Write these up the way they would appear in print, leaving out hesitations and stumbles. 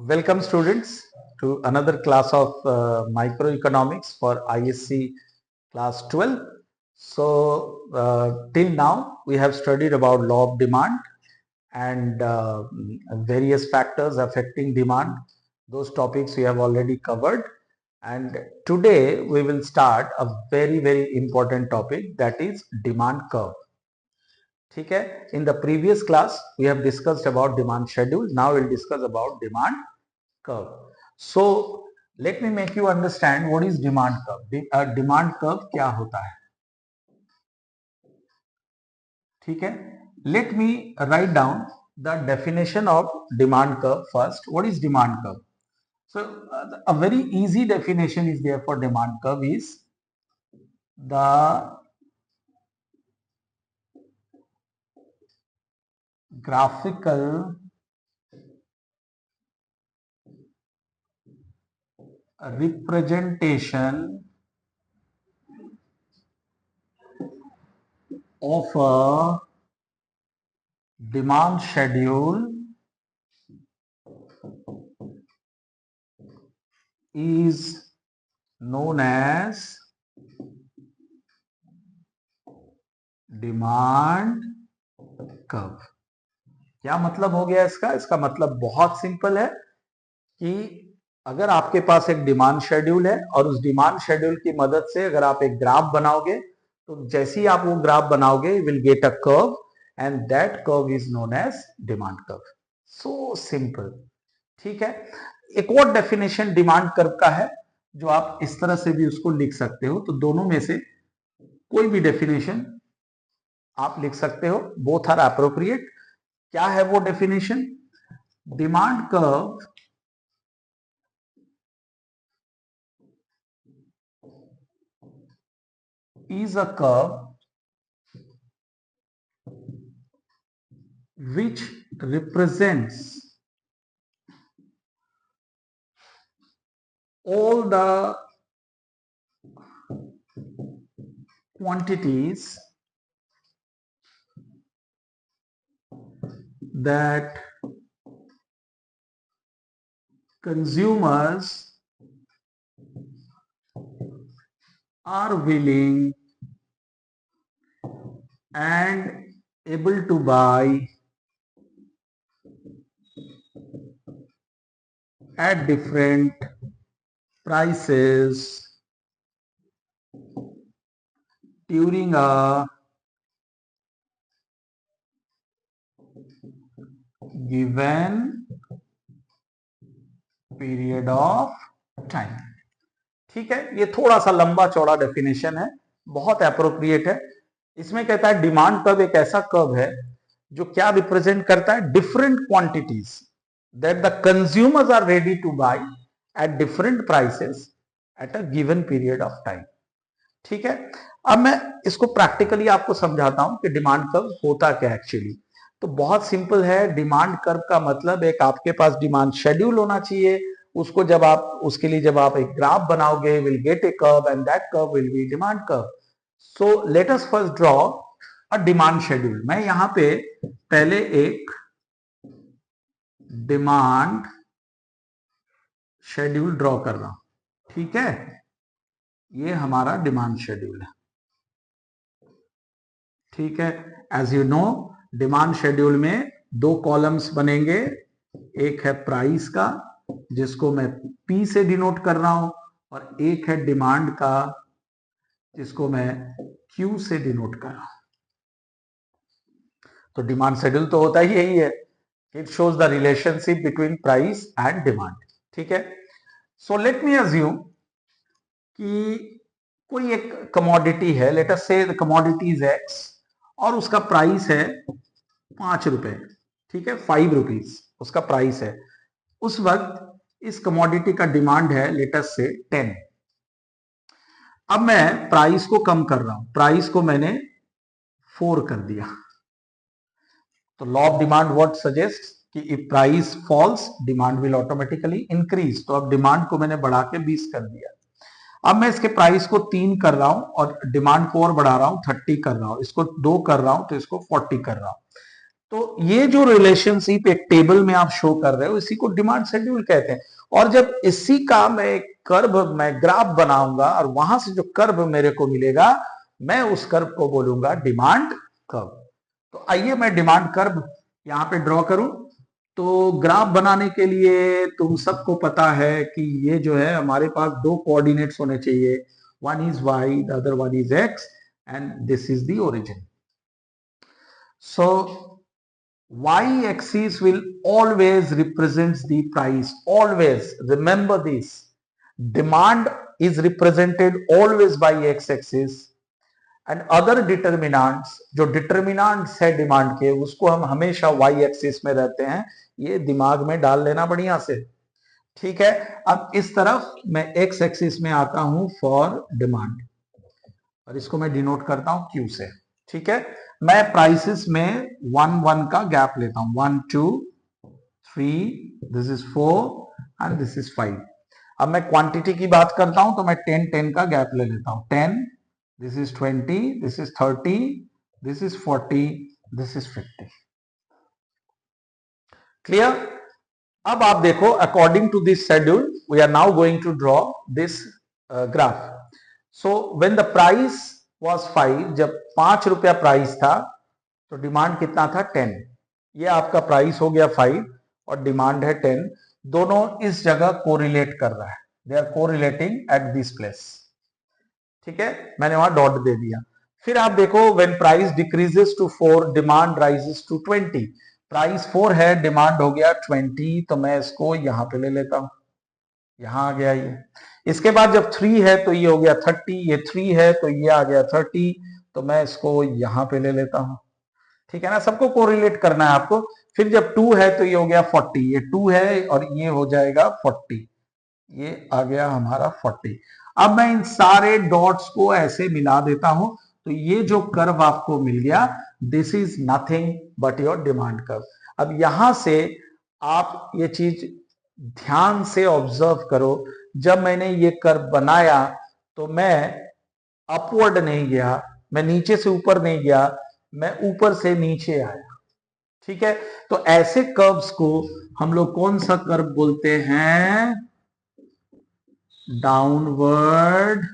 Welcome students to another class of microeconomics for ISC class 12. So till now we have studied about law of demand and various factors affecting demand. Those topics we have already covered, and today we will start a very important topic, that is demand curve. ठीक है. In the previous class we have discussed about demand schedule. Now we'll discuss about demand curve. So let me make you understand what is demand curve. Demand curve क्या होता है, ठीक है. Let me write down the definition of demand curve first. What is demand curve? So a very easy definition is there for demand curve is the graphical representation of a demand schedule is known as demand curve. क्या मतलब हो गया इसका? इसका मतलब बहुत simple है कि अगर आपके पास एक डिमांड शेड्यूल है और उस डिमांड शेड्यूल की मदद से अगर आप एक ग्राफ बनाओगे तो जैसे ही आप वो ग्राफ बनाओगे will get a curve and that curve is known as demand curve. So simple. ठीक है. एक और डेफिनेशन डिमांड कर्व का है जो आप इस तरह से भी उसको लिख सकते हो. तो दोनों में से कोई भी डेफिनेशन आप लिख सकते हो. Both are appropriate. क्या है वो definition? Demand curve is a curve which represents all the quantities that consumers are willing and able to buy at different prices during a given period of time. ठीक है. ये थोड़ा सा लंबा चौड़ा डेफिनेशन है, बहुत एप्रोप्रिएट है. इसमें कहता है डिमांड कर्व एक ऐसा कर्व है जो क्या रिप्रेजेंट करता है? Different quantities that the consumers are ready to buy at different prices at a given period of time. ठीक है. अब मैं इसको प्रैक्टिकली आपको समझाता हूं कि डिमांड कर्व होता क्या एक्चुअली. तो बहुत सिंपल है. डिमांड कर्व का मतलब एक आपके पास डिमांड शेड्यूल होना चाहिए. उसको जब आप उसके लिए जब आप एक ग्राफ बनाओगे will gate A curve and that curve will be demand curve. So let us first draw a demand schedule. मैं यहां पे पहले एक डिमांड शेड्यूल ड्रॉ कर रहा हूं. ठीक है. ये हमारा डिमांड शेड्यूल है. ठीक है. As you know demand schedule में दो कॉलम्स बनेंगे. एक है प्राइस का जिसको मैं P से डिनोट कर रहा हूं और एक है डिमांड का जिसको मैं Q से डिनोट कर रहा हूं. तो डिमांड शेड्यूल तो होता ही यही है. It shows the relationship between price and demand. ठीक है. सो लेट मी अज्यूम कि कोई एक कमोडिटी है. लेट अस से द कमोडिटी इज X और उसका प्राइस है 5 रुपए. ठीक है. 5 रुपीज उसका प्राइस है. उस वक्त इस कमोडिटी का डिमांड है लेट अस से 10. अब मैं प्राइस को कम कर रहा हूं. प्राइस को मैंने 4 कर दिया. तो law of demand what suggest कि if price falls demand will automatically increase. तो अब डिमांड को मैंने बढ़ा के 20 कर दिया. अब मैं इसके प्राइस को 3 कर रहा हूं और डिमांड को और बढ़ा रहा हूं 30 कर रहा हूं. इसको 2 कर रहा हूं तो इसको 40 कर रहा हूं. तो ये जो रिलेशनशिप एक टेबल में आप शो कर रहे हो, इसी को डिमांड शेड्यूल कहते हैं। और जब इसी का मैं कर्व, मैं ग्राफ बनाऊंगा और वहां से जो कर्व मेरे को मिलेगा, मैं उस कर्व को बोलूंगा डिमांड कर्व। तो आइए मैं डिमांड कर्व यहां पे ड्रॉ करूं। तो ग्राफ बनाने के लिए तुम सबको पता है कि ये जो है हमारे पास दो कोऑर्डिनेट्स होने चाहिए, one is Y, the other one is X, and this is the origin. So y-axis will always represents the price. Always remember this. Demand is represented always by x-axis and other determinants, जो determinants है demand के, उसको हम हमेशा y-axis में रहते हैं। ये दिमाग में डाल लेना बढ़िया से, ठीक है। अब इस तरफ मैं x-axis में आता हूं फॉर डिमांड, और इसको मैं डिनोट करता हूं Q से, ठीक है। मैं प्राइसेस में 1 1 का गैप लेता हूं, 1 2 3, this is 4 and this is 5। अब मैं क्वांटिटी की बात करता हूं तो मैं 10 10 का गैप ले लेता हूं, 10, this is 20, this is 30, this is 40, this is 50। Clear? अब आप देखो, according to this schedule we are now going to draw this graph. So when the price was 5, जब 5 रुपया प्राइस था तो डिमांड कितना था 10। ये आपका प्राइस हो गया 5 और डिमांड है 10। दोनों इस जगह कोरिलेट कर रहा है, they are correlating at this place, ठीक है। मैंने वहां डॉट दे दिया। फिर आप देखो, when price decreases to 4, demand rises to 20। Price 4 है, डिमांड हो गया 20, तो मैं इसको यहां पे ले लेता हूं, यहां आ गया ये। इसके बाद जब 3 है तो ये हो गया 30, ये 3 है तो ये आ गया 30, तो मैं इसको यहां पे ले लेता हूं, ठीक है ना। सबको कोरिलेट करना है आपको। फिर जब 2 है तो ये हो गया 40, ये 2 है और ये हो जाएगा 40, ये आ गया हमारा 40। अब मैं इन सारे डॉट्स को ऐसे मिला देता हूं, तो ये जो कर्व आपको मिल गया, this is nothing but your demand curve. अब यहां से आप ये चीज ध्यान से ऑब्जर्व करो, जब मैंने ये कर्व बनाया तो मैं अपवर्ड नहीं गया, मैं नीचे से ऊपर नहीं गया, मैं ऊपर से नीचे आया, ठीक है। तो ऐसे कर्व्स को हम लोग कौन सा कर्व बोलते हैं? डाउनवर्ड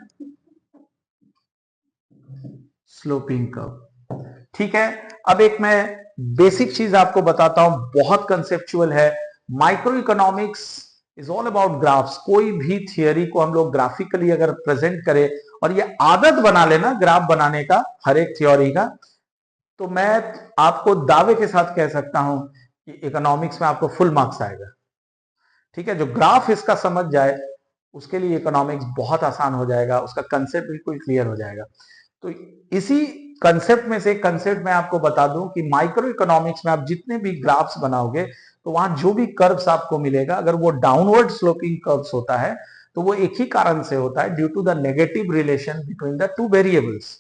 स्लोपिंग कर्व, ठीक है। अब एक मैं बेसिक चीज आपको बताता हूं, बहुत कंसेप्चुअल है। Micro economics is all about graphs. कोई भी थियरी को हम लोग ग्राफिकली अगर प्रेजेंट करें और ये आदत बना लेना ग्राफ बनाने का हर एक थ्योरी का, तो मैं आपको दावे के साथ कह सकता हूं कि इकोनॉमिक्स में आपको फुल मार्क्स आएगा, ठीक है। जो ग्राफ इसका समझ जाए उसके लिए इकोनॉमिक्स बहुत आसान हो जाएगा, उसका कंसेप्ट बिल्कुल क्लियर हो जाएगा। तो इसी कंसेप्ट में से कंसेप्ट मैं आपको बता दूं कि माइक्रो इकोनॉमिक्स में आप जितने भी ग्राफ्स बनाओगे तो वहां जो भी कर्व्स आपको मिलेगा, अगर वो डाउनवर्ड स्लोपिंग कर्व्स होता है तो वो एक ही कारण से होता है, due to the negative relation between the two variables.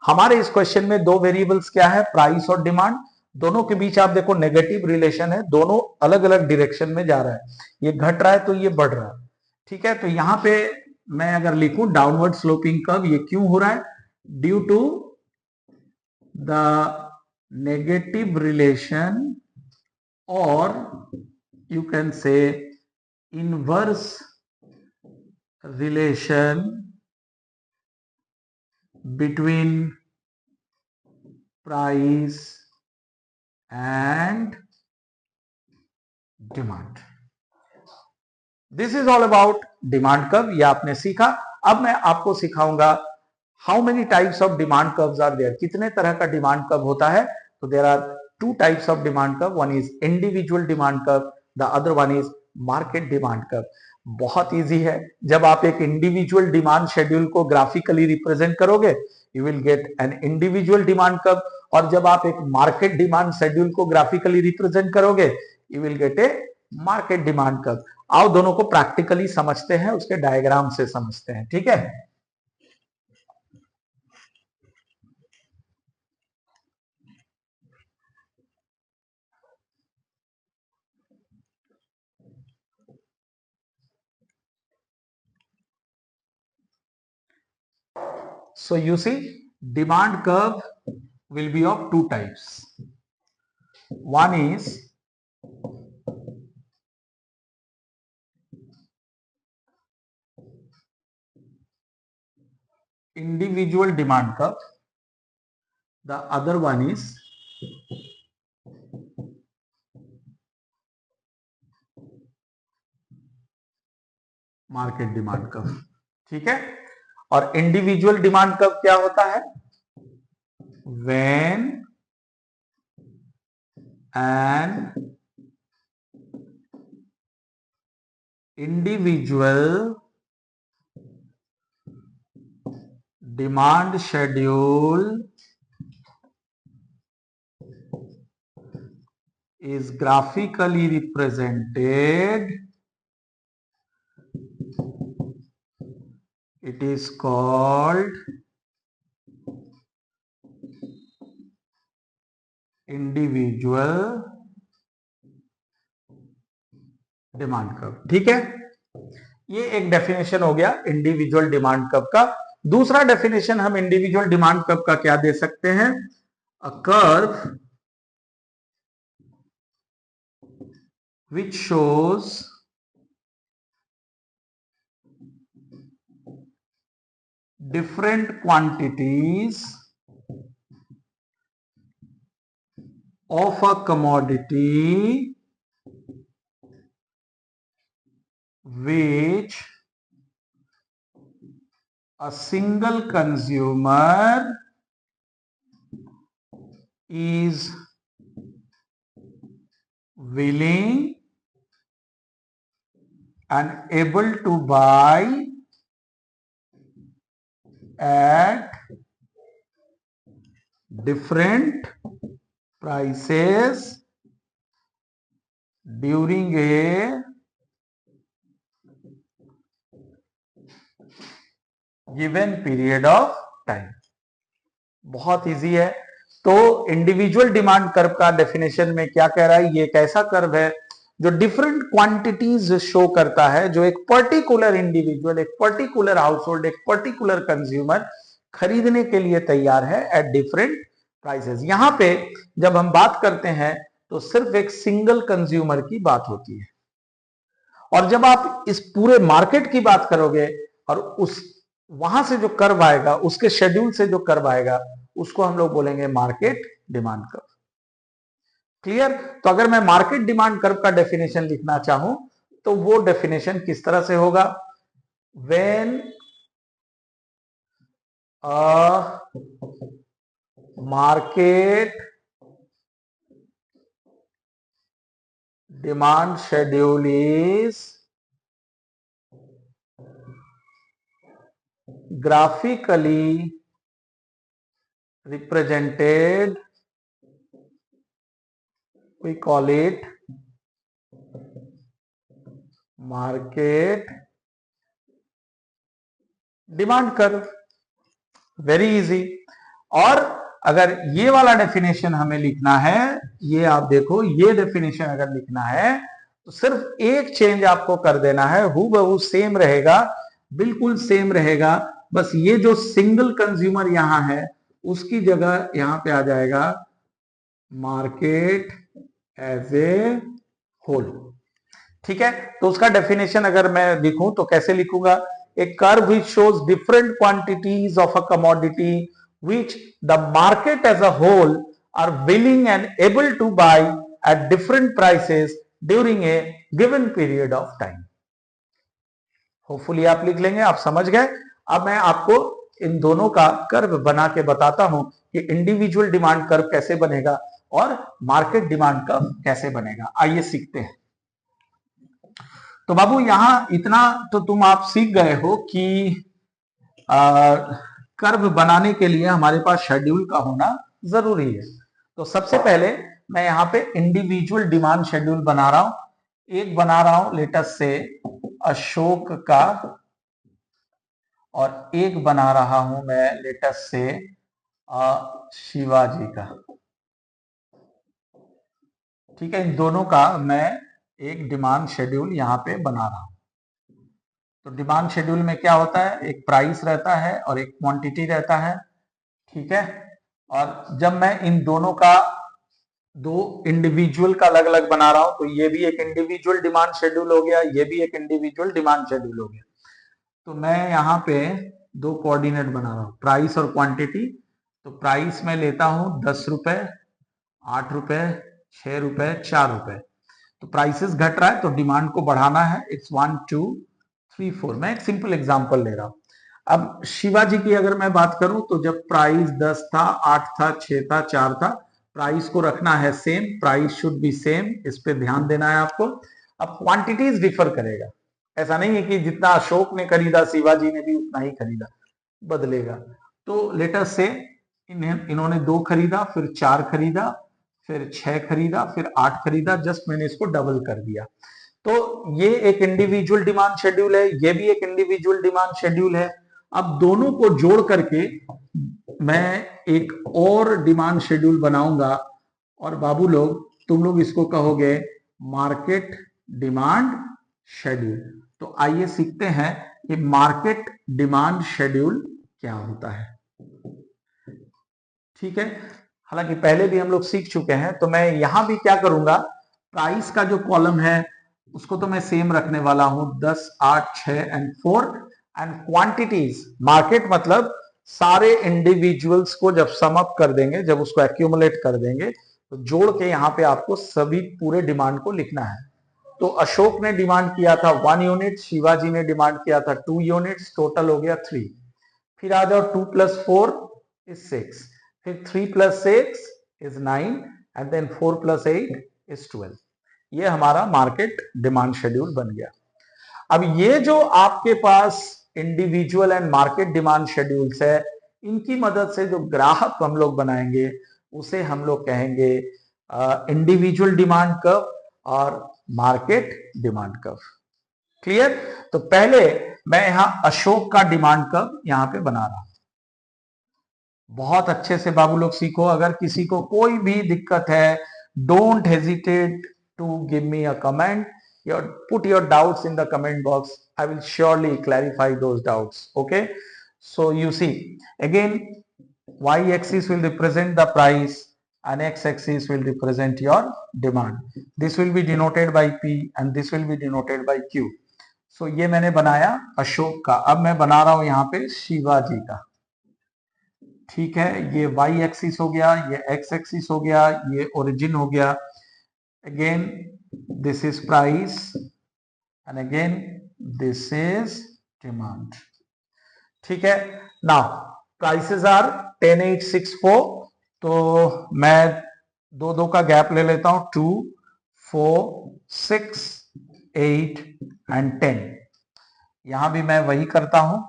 हमारे इस क्वेश्चन में दो वेरिएबल्स क्या है? प्राइस और डिमांड। दोनों के बीच आप देखो नेगेटिव रिलेशन है, दोनों अलग अलग डायरेक्शन में जा रहा है, ये घट रहा है तो ये बढ़ रहा है, ठीक है। तो यहां पे मैं अगर लिखूं डाउनवर्ड स्लोपिंग कर्व, ये क्यों हो रहा है? Due to the negative relation, और you can say inverse relation between price and demand. This is all about demand curve, ये आपने सीखा। अब मैं आपको सिखाऊंगा how many types of demand curves are there, कितने तरह का डिमांड कर्व होता है। तो there are two types of demand curve, one is individual demand curve, the other one is market demand curve. बहुत इजी है, जब आप एक इंडिविजुअल डिमांड शेड्यूल को ग्राफिकली रिप्रेजेंट करोगे, you will get an individual demand curve, और जब आप एक मार्केट डिमांड शेड्यूल को ग्राफिकली रिप्रेजेंट करोगे, you will get A market demand curve. आओ दोनों को प्रैक्टिकली समझते हैं, उसके डायग्राम से समझते हैं, ठीक है। So you see, demand curve will be of two types. One is individual demand curve, the other one is market demand curve. ठीक है, और इंडिविजुअल डिमांड कर्व क्या होता है? When an individual demand schedule is graphically represented, it is called individual demand curve. ठीक है, ये एक डेफिनेशन हो गया इंडिविजुअल डिमांड कर्व का। दूसरा डेफिनेशन हम इंडिविजुअल डिमांड कर्व का क्या दे सकते हैं? A curve which shows different quantities of a commodity which a single consumer is willing and able to buy at different prices during a given period of time। बहुत easy है। तो individual demand curve का definition में क्या कह रहा है? ये एक ऐसा कर्व है जो डिफरेंट क्वांटिटीज शो करता है, जो एक पर्टिकुलर इंडिविजुअल, एक पर्टिकुलर हाउसहोल्ड, एक पर्टिकुलर कंज्यूमर खरीदने के लिए तैयार है एट डिफरेंट प्राइसेस। यहां पे जब हम बात करते हैं तो सिर्फ एक सिंगल कंज्यूमर की बात होती है, और जब आप इस पूरे मार्केट की बात करोगे और उस वहां से जो कर्व आएगा, उसके शेड्यूल से जो कर्व आएगा, उसको हम लोग बोलेंगे मार्केट डिमांड कर्व। क्लियर? तो अगर मैं मार्केट डिमांड कर्व का डेफिनेशन लिखना चाहूं तो वो डेफिनेशन किस तरह से होगा? When a market demand schedule is graphically represented, we call it market demand curve. Very easy. और अगर ये वाला डेफिनेशन हमें लिखना है, ये आप देखो, ये डेफिनेशन अगर लिखना है तो सिर्फ एक चेंज आपको कर देना है, हूबहू सेम रहेगा, बिल्कुल सेम रहेगा। बस ये जो सिंगल कंज्यूमर यहां है उसकी जगह यहां पे आ जाएगा मार्केट एज ए होल। ठीक है, तो उसका डेफिनेशन अगर मैं लिखूं तो कैसे लिखूंगा? A curve which shows different quantities of a commodity which the market as a whole are willing and able to buy at different prices during a given period of time। Hopefully आप लिख लेंगे, आप समझ गए। अब मैं आपको इन दोनों का कर्व बना के बताता हूं कि इंडिविजुअल डिमांड कर्व कैसे बनेगा और मार्केट डिमांड कर्व कैसे बनेगा। आइए सीखते हैं। तो बाबू यहां इतना तो तुम आप सीख गए हो कि कर्व बनाने के लिए हमारे पास शेड्यूल का होना जरूरी है। तो सबसे पहले मैं यहाँ पे इंडिविजुअल डिमांड शेड्यूल बना रहा हूं। एक बना रहा हूं लेटेस्ट से अशोक का, और एक बना रहा हूं मैं लेटेस्ट से शिवाजी का। ठीक है, इन दोनों का मैं एक डिमांड शेड्यूल यहाँ पे बना रहा हूं। तो डिमांड शेड्यूल में क्या होता है? एक प्राइस रहता है और एक क्वांटिटी रहता है। ठीक है, और जब मैं इन दोनों का दो इंडिविजुअल का अलग अलग बना रहा हूं, तो ये भी एक इंडिविजुअल डिमांड शेड्यूल हो गया, ये भी एक इंडिविजुअल डिमांड शेड्यूल हो गया। तो मैं यहाँ पे दो कोऑर्डिनेट बना रहा हूं, प्राइस और क्वांटिटी। तो प्राइस में लेता हूं 10 रुपए, 8 रुपए, 6 रुपए, 4 रुपए। तो प्राइसेस घट रहा है तो डिमांड को बढ़ाना है। इट्स 1 2 3 4। मैं एक सिंपल एग्जांपल ले रहा हूं। अब शिवाजी की अगर मैं बात करूं तो जब प्राइस 10 था, 8 था, 6 था, 4 था, प्राइस को रखना है same, price should be same, इस पे ध्यान देना है आपको। अब क्वांटिटीज डिफर करेगा, ऐसा नहीं है कि जितना अशोक ने खरीदा शिवाजी ने भी उतना ही खरीदा, बदलेगा। तो लेट अस से इन्होंने 2 खरीदा, फिर 4 खरीदा, फिर 6 खरीदा, फिर 8 खरीदा, जस्ट मैंने इसको डबल कर दिया। तो ये एक इंडिविजुअल डिमांड शेड्यूल है, ये भी एक इंडिविजुअल डिमांड शेड्यूल है। अब दोनों को जोड़ करके मैं एक और डिमांड शेड्यूल बनाऊंगा, और बाबू लोग तुम लोग इसको कहोगे मार्केट डिमांड शेड्यूल। तो आइए सीखते हैं कि मार्केट डिमांड शेड्यूल क्या होता है। ठीक है, हालांकि पहले भी हम लोग सीख चुके हैं। तो मैं यहां भी क्या करूंगा, प्राइस का जो कॉलम है उसको तो मैं सेम रखने वाला हूं, 10, 8, 6 एंड 4। एंड क्वांटिटीज, मार्केट मतलब सारे इंडिविजुअल्स को जब सम अप कर देंगे, जब उसको एक्यूमुलेट कर देंगे, तो जोड़ के यहाँ पे आपको सभी पूरे डिमांड को लिखना है। तो अशोक ने डिमांड किया था 1 यूनिट, शिवाजी ने डिमांड किया था 2 यूनिट्स, टोटल हो गया 3। फिर आ जाओ 2 + 4 is 6, फिर 3 + 6 is 9 एंड देन 4 + 8 is 12। ये हमारा मार्केट डिमांड शेड्यूल बन गया। अब ये जो आपके पास individual and market demand schedules है, इनकी मदद से जो ग्राहक हम लोग बनाएंगे उसे हम लोग कहेंगे इंडिविजुअल डिमांड कर्व और मार्केट डिमांड कर्व। क्लियर? तो पहले मैं यहां अशोक का डिमांड कर्व यहां पे बना रहा हूं। बहुत अच्छे से बाबू लोग सीखो। अगर किसी को कोई भी दिक्कत है, don't hesitate to give me a comment, put your doubts in the comment box. I will surely clarify those doubts. Okay, so you see again, y axis will represent the price and x axis will represent your demand. This will be denoted by p and this will be denoted by q. So ये मैंने बनाया अशोक का। अब मैं बना रहा हूं यहाँ पे शिवाजी का। ठीक है, ये y एक्सिस हो गया, ये x एक्सिस हो गया, ये ओरिजिन हो गया। Again this is price and again this is demand. ठीक है, नाउ प्राइसेस आर 10, 8, 6, 4। तो मैं दो दो का गैप ले लेता हूं, 2, 4, 6, 8 एंड 10। यहां भी मैं वही करता हूं,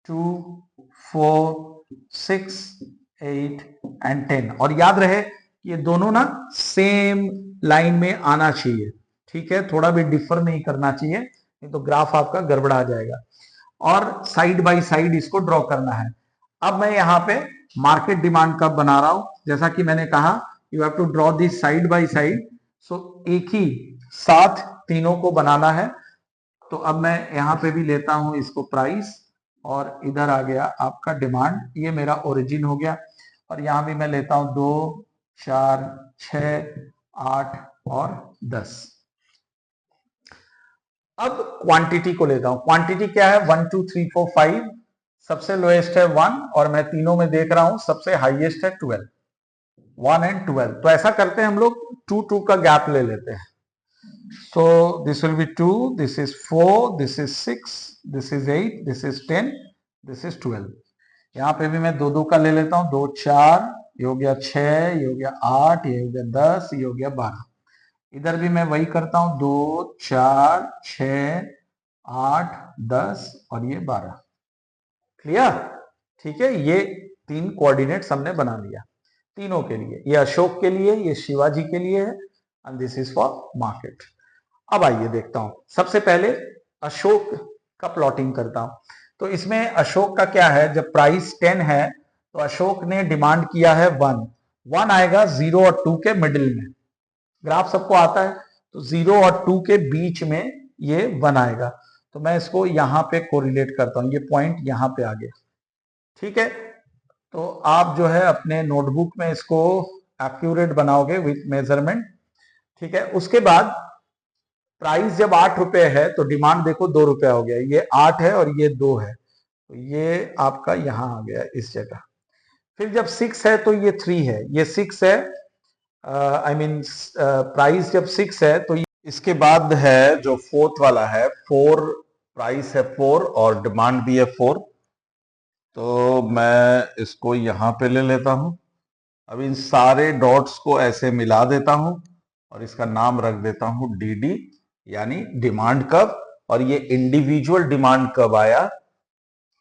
2, 4, 6, 8 एंड 10। और याद रहे ये दोनों ना सेम लाइन में आना चाहिए। ठीक है, थोड़ा भी डिफर नहीं करना चाहिए, नहीं तो ग्राफ आपका गड़बड़ा जाएगा। और साइड बाय साइड इसको ड्रॉ करना है। अब मैं यहाँ पे मार्केट डिमांड कर्व बना रहा हूं। जैसा कि मैंने कहा, you have to draw this side by side, so एक ही साथ तीनों को बनाना है। तो अब मैं यहाँ पे भी लेता हूं इसको प्राइस, और इधर आ गया आपका डिमांड, ये मेरा ओरिजिन हो गया। और यहां भी मैं लेता हूं 2, 4, 6, 8 और 10। अब क्वांटिटी को लेता हूं। क्वांटिटी क्या है, 1 2 3 4 5। सबसे लोएस्ट है 1, और मैं तीनों में देख रहा हूं सबसे हाईएस्ट है 12, 1 एंड 12। तो ऐसा करते हैं हम लोग, 2 2 का गैप ले लेते हैं। So this will be 2, this is 4, this is 6, this is 8, this is 10, this is 12। यहाँ पे भी मैं दो दो का ले लेता हूँ, 2 4, ये हो गया 6, ये हो गया 8, ये हो गया 10, ये हो गया 12। इधर भी मैं वही करता हूँ, 2 4 6 8 10 और ये 12। क्लियर? ठीक है, ये 3 कोऑर्डिनेट्स हमने बना लिया तीनों के लिए। ये अशोक के लिए, ये शिवाजी के लिए है, and this is for market. अब आइए देखता हूं, सबसे पहले अशोक का प्लॉटिंग करता हूं। तो इसमें अशोक का क्या है, जब प्राइस 10 है तो अशोक ने डिमांड किया है 1। 1 आएगा 0 और 2 के मिडिल में। ग्राफ सबको आता है, तो 0 और 2 के बीच में ये 1 आएगा। तो मैं इसको यहां पे कोरिलेट करता हूं, ये पॉइंट यहां पे आ गया। ठीक है, तो आप जो है अपने नोटबुक में इसको एक्यूरेट बनाओगे विथ मेजरमेंट, ठीक है। उसके बाद प्राइस जब 8 रुपए है तो डिमांड देखो 2 रुपया हो गया, ये 8 है और ये 2 है, तो ये आपका यहां आ गया इस जगह। फिर जब 6 है तो ये 3 है, ये 6 है, आई मीन प्राइस जब 6 है तो इसके बाद है जो फोर्थ वाला है 4, प्राइस है 4 और डिमांड भी है 4, तो मैं इसको यहां पे ले लेता हूं। अब इन सारे डॉट्स को ऐसे मिला देता हूं और इसका नाम रख देता हूं डीडी, यानी डिमांड कर्व। और ये इंडिविजुअल डिमांड कर्व आया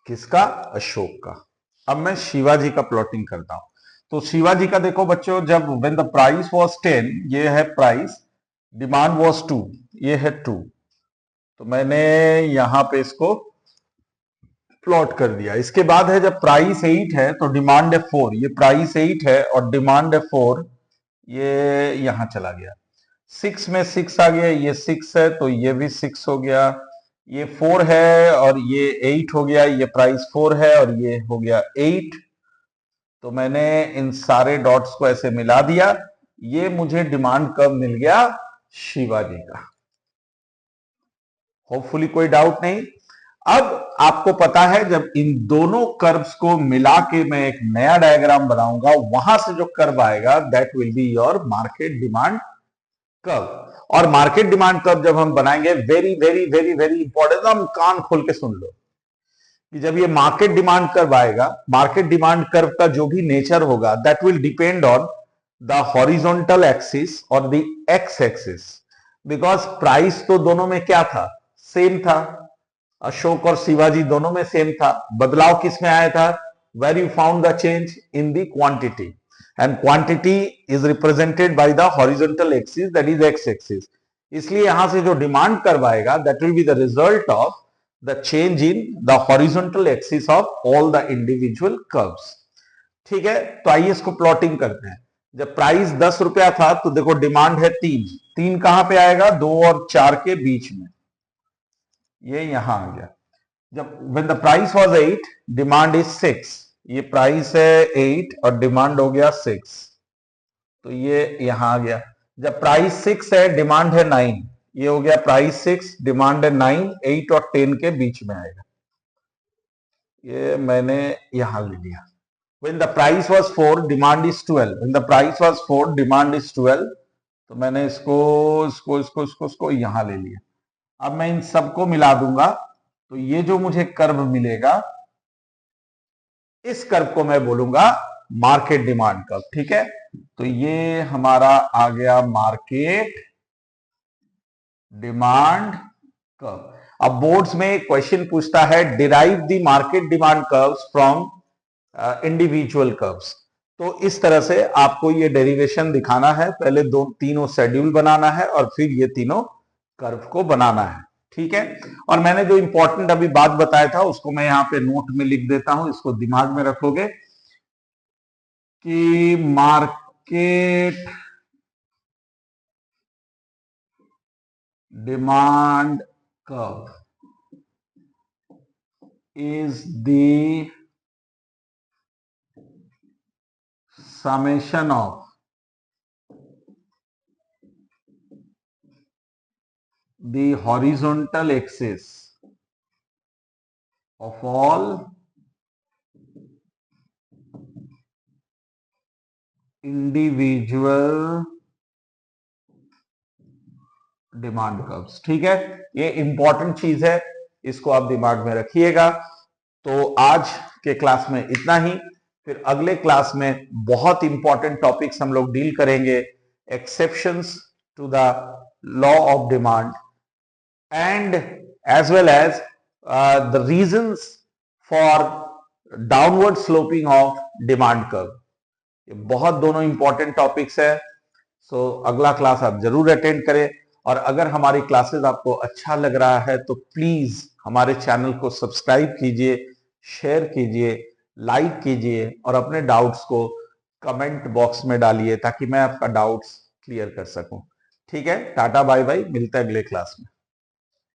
किसका? अशोक का। अब मैं शिवाजी का प्लॉटिंग करता हूं। तो शिवाजी का देखो बच्चों, जब व्हेन द प्राइस वाज 10, ये है प्राइस, डिमांड वाज 2, ये है 2, तो मैंने यहां पे इसको प्लॉट कर दिया। इसके बाद है जब प्राइस 8 है तो डिमांड है 4, ये प्राइस 8 है और डिमांड है 4, ये यहां चला गया। 6 में 6 आ गया, ये 6 है तो ये भी 6 हो गया, ये 4 है और ये 8 हो गया, ये प्राइस 4 है और ये हो गया 8। तो मैंने इन सारे डॉट्स को ऐसे मिला दिया, ये मुझे डिमांड कर्व मिल गया शिवाजी का। होपफुली कोई डाउट नहीं। अब आपको पता है जब इन दोनों कर्व्स को मिला के मैं एक नया डायग्राम बनाऊंगा, वहां से जो कर्व आएगा that will be your market demand curve. और मार्केट डिमांड कर्व जब हम बनाएंगे, very very very very important, एकदम कान खोल के सुन लो कि जब ये मार्केट डिमांड कर्व आएगा, मार्केट डिमांड कर्व का जो भी नेचर होगा that will depend on the horizontal axis और the x axis. Because price तो दोनों में क्या था? सेम था। अशोक और शिवाजी दोनों में सेम था। बदलाव किस में आया था? Where you found the change in the quantity, and quantity is represented by the horizontal axis, that is X axis. इसलिए यहां से जो डिमांड कर्व आएगा that will be the result of the change in the horizontal axis of all the individual curves. ठीक है, तो आइए इसको प्लॉटिंग करते हैं। जब प्राइस 10 रुपया था तो देखो डिमांड है 3, 3 कहां पे आएगा? 2 और 4 के बीच में, ये यहां आ गया। जब when the price was 8, demand is 6, ये प्राइस है 8 और डिमांड हो गया 6, तो ये यहां आ गया। जब प्राइस 6 है, डिमांड है 9, ये हो गया प्राइस 6, डिमांड है 9, 8 और 10 के बीच में आएगा, ये मैंने यहां ले लिया। when the price was 4, demand is 12, when the price was 4, demand is 12, तो मैंने इसको यहां ले लिया। अब मैं इन सबको मिला दूंगा तो ये जो मुझे कर्व मिलेगा, इस कर्व को मैं बोलूंगा मार्केट डिमांड कर्व। ठीक है, तो ये हमारा आ गया मार्केट डिमांड कर्व। अब बोर्ड्स में एक क्वेश्चन पूछता है, derive the market demand curves from individual curves. तो इस तरह से आपको ये डेरिवेशन दिखाना है, पहले तीनों शेड्यूल बनाना है और फिर ये तीनों कर्व को बनाना है। ठीक है, और मैंने जो इंपॉर्टेंट अभी बात बताया था उसको मैं यहां पे नोट में लिख देता हूं, इसको दिमाग में रखोगे कि market demand curve is the summation of the horizontal axis of all individual demand curves. ठीक है, ये इंपॉर्टेंट चीज है, इसको आप दिमाग में रखिएगा। तो आज के क्लास में इतना ही, फिर अगले क्लास में बहुत इंपॉर्टेंट टॉपिक्स हम लोग डील करेंगे, exceptions to the law of demand and as well as the reasons for downward sloping of demand curve. ये बहुत दोनों इंपॉर्टेंट टॉपिक्स है। सो अगला क्लास आप जरूर अटेंड करें, और अगर हमारी क्लासेस आपको अच्छा लग रहा है तो प्लीज हमारे चैनल को सब्सक्राइब कीजिए, शेयर कीजिए, लाइक कीजिए और अपने डाउट्स को कमेंट बॉक्स में डालिए ताकि मैं आपका डाउट्स क्लियर कर सकूं। ठीक है, टाटा बाय बाय, मिलते हैं अगले क्लास में।